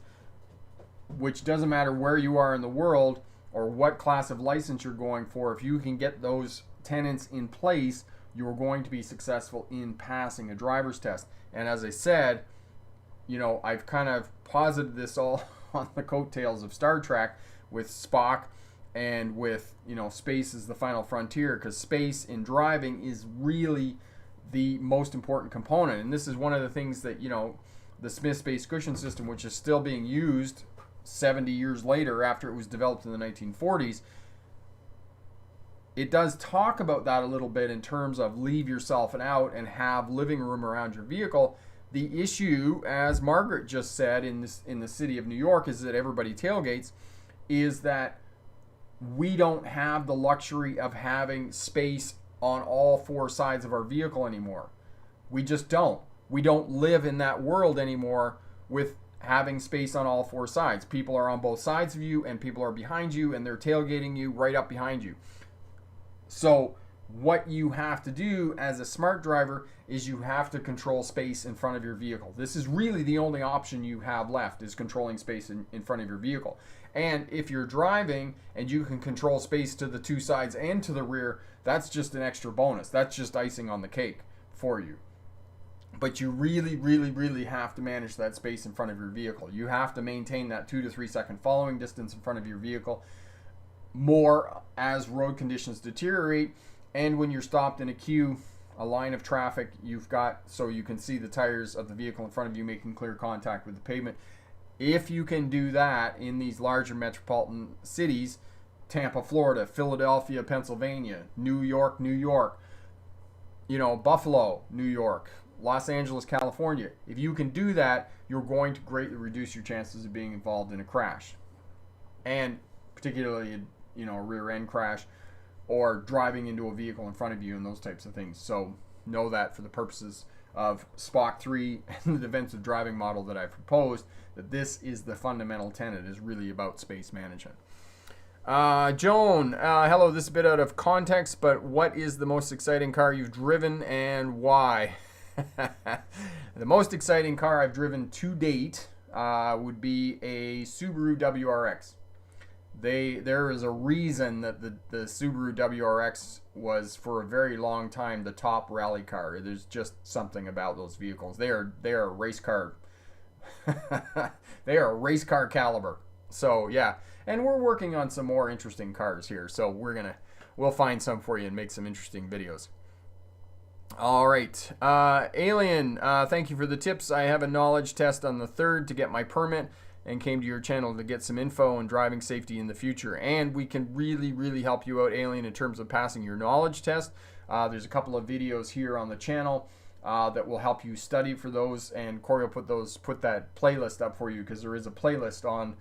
which doesn't matter where you are in the world or what class of license you're going for. If you can get those tenets in place, you're going to be successful in passing a driver's test. And as I said, I've kind of posited this all on the coattails of Star Trek with Spock and with, space is the final frontier, because space in driving is really the most important component. And this is one of the things that, the Smith Space Cushion System, which is still being used 70 years later after it was developed in the 1940s, it does talk about that a little bit in terms of leave yourself out and have living room around your vehicle. The issue, as Margaret just said, in the city of New York, is that everybody tailgates, is that we don't have the luxury of having space on all four sides of our vehicle anymore. We just don't. We don't live in that world anymore with having space on all four sides. People are on both sides of you, and people are behind you, and they're tailgating you right up behind you. So what you have to do as a smart driver is you have to control space in front of your vehicle. This is really the only option you have left, is controlling space in front of your vehicle. And if you're driving and you can control space to the two sides and to the rear, that's just an extra bonus. That's just icing on the cake for you. But you really, really, really have to manage that space in front of your vehicle. You have to maintain that 2 to 3 second following distance in front of your vehicle more as road conditions deteriorate. And when you're stopped in a queue, a line of traffic, you've got, so you can see the tires of the vehicle in front of you making clear contact with the pavement. If you can do that in these larger metropolitan cities, Tampa, Florida, Philadelphia, Pennsylvania, New York, Buffalo, New York, Los Angeles, California. If you can do that, you're going to greatly reduce your chances of being involved in a crash. And particularly, a rear end crash or driving into a vehicle in front of you and those types of things. So know that for the purposes of SPOC 3 and the defensive driving model that I proposed, that this is the fundamental tenet, is really about space management. Joan, hello, this is a bit out of context, but what is the most exciting car you've driven and why? The most exciting car I've driven to date would be a Subaru WRX. there is a reason that the Subaru WRX was for a very long time the top rally car. There's just something about those vehicles. They are race car. They are race car caliber. So yeah, and we're working on some more interesting cars here. So we'll find some for you and make some interesting videos. All right, Alien, thank you for the tips. I have a knowledge test on the 3rd to get my permit and came to your channel to get some info on driving safety in the future. And we can really, really help you out, Alien, in terms of passing your knowledge test. There's a couple of videos here on the channel that will help you study for those, and Corey will put that playlist up for you, because there is a playlist on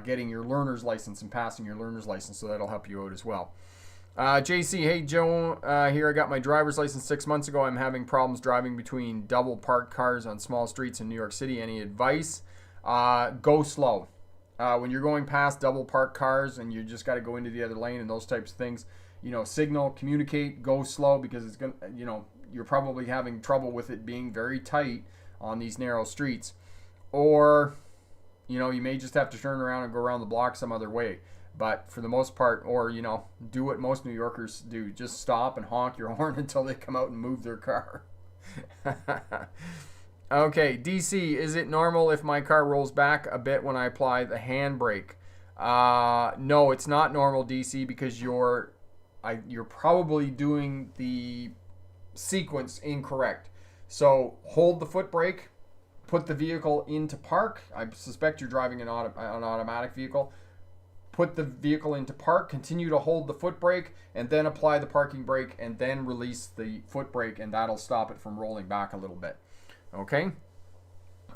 getting your learner's license and passing your learner's license, so that'll help you out as well. JC, hey Joe, here I got my driver's license 6 months ago. I'm having problems driving between double parked cars on small streets in New York City. Any advice? Go slow. When you're going past double parked cars and you just got to go into the other lane and those types of things, signal, communicate, go slow, because it's going to, you're probably having trouble with it being very tight on these narrow streets. Or, you may just have to turn around and go around the block some other way. But for the most part, or, do what most New Yorkers do. Just stop and honk your horn until they come out and move their car. Okay, DC, is it normal if my car rolls back a bit when I apply the handbrake? No, it's not normal, DC, because you're probably doing the sequence incorrect. So hold the foot brake, put the vehicle into park. I suspect you're driving an automatic vehicle. Put the vehicle into park, continue to hold the foot brake, and then apply the parking brake, and then release the foot brake, and that'll stop it from rolling back a little bit. Okay.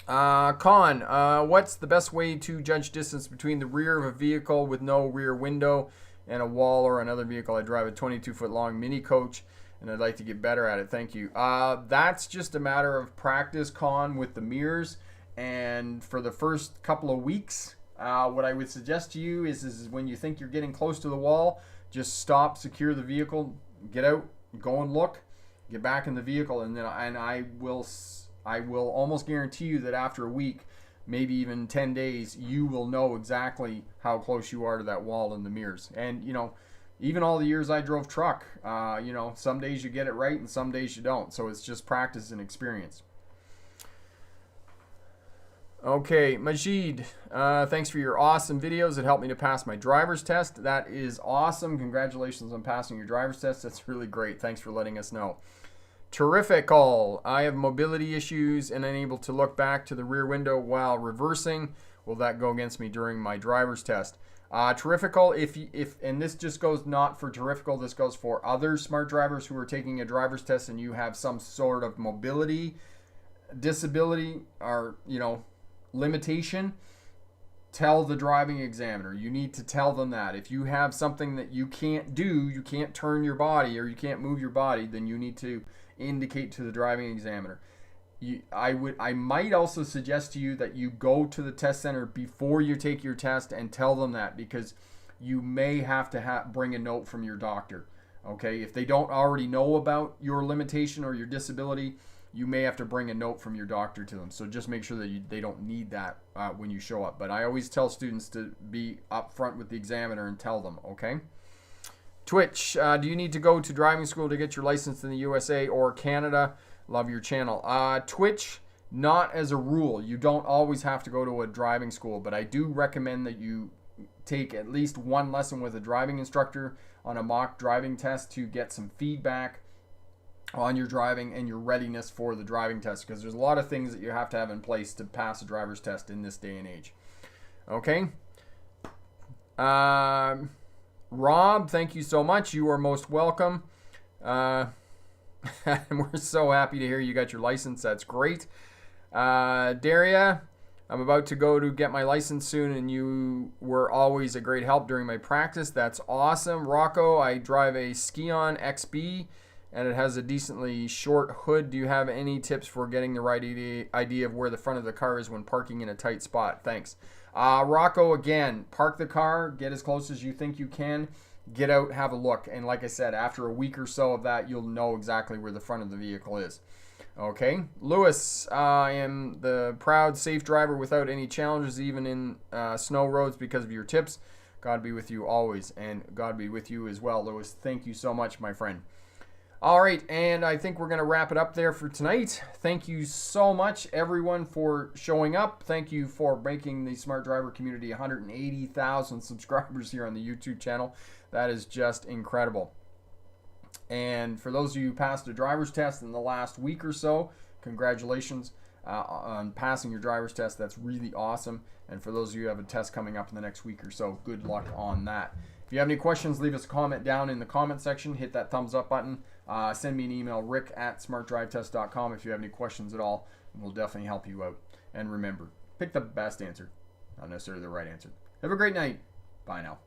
Con, what's the best way to judge distance between the rear of a vehicle with no rear window and a wall or another vehicle? I drive a 22-foot long mini coach, and I'd like to get better at it. Thank you. That's just a matter of practice, Con, with the mirrors. And for the first couple of weeks, what I would suggest to you is when you think you're getting close to the wall, just stop, secure the vehicle, get out, go and look, get back in the vehicle, and I will almost guarantee you that after a week, maybe even 10 days, you will know exactly how close you are to that wall in the mirrors. And, even all the years I drove truck, some days you get it right and some days you don't. So it's just practice and experience. Okay, Majid, thanks for your awesome videos. It helped me to pass my driver's test. That is awesome. Congratulations on passing your driver's test. That's really great. Thanks for letting us know. Terrifical. I have mobility issues and unable to look back to the rear window while reversing. Will that go against me during my driver's test? Terrifical. If and this just goes not for Terrifical, this goes for other smart drivers who are taking a driver's test, and you have some sort of mobility disability or limitation. Tell the driving examiner. You need to tell them that. If you have something that you can't do, you can't turn your body or you can't move your body, then you need to indicate to the driving examiner. I might also suggest to you that you go to the test center before you take your test and tell them that, because you may have to bring a note from your doctor. Okay, if they don't already know about your limitation or your disability, you may have to bring a note from your doctor to them. So just make sure that they don't need that when you show up. But I always tell students to be upfront with the examiner and tell them, okay? Twitch, do you need to go to driving school to get your license in the USA or Canada? Love your channel. Twitch, not as a rule. You don't always have to go to a driving school, but I do recommend that you take at least one lesson with a driving instructor on a mock driving test to get some feedback on your driving and your readiness for the driving test, because there's a lot of things that you have to have in place to pass a driver's test in this day and age. Okay. Rob, thank you so much. You are most welcome. We're so happy to hear you got your license. That's great. Daria, I'm about to go to get my license soon, and you were always a great help during my practice. That's awesome. Rocco, I drive a Skion XB, and it has a decently short hood. Do you have any tips for getting the right idea of where the front of the car is when parking in a tight spot? Thanks. Rocco, again, park the car, get as close as you think you can, get out, have a look. And like I said, after a week or so of that, you'll know exactly where the front of the vehicle is. Okay. Lewis, I am the proud, safe driver without any challenges, even in snow roads, because of your tips. God be with you always, and God be with you as well, Lewis. Thank you so much, my friend. All right, and I think we're going to wrap it up there for tonight. Thank you so much, everyone, for showing up. Thank you for making the Smart Driver community 180,000 subscribers here on the YouTube channel. That is just incredible. And for those of you who passed a driver's test in the last week or so, congratulations on passing your driver's test. That's really awesome. And for those of you who have a test coming up in the next week or so, good luck on that. If you have any questions, leave us a comment down in the comment section. Hit that thumbs up button. Send me an email, rick@smartdrivetest.com, if you have any questions at all. And we'll definitely help you out. And remember, pick the best answer, not necessarily the right answer. Have a great night. Bye now.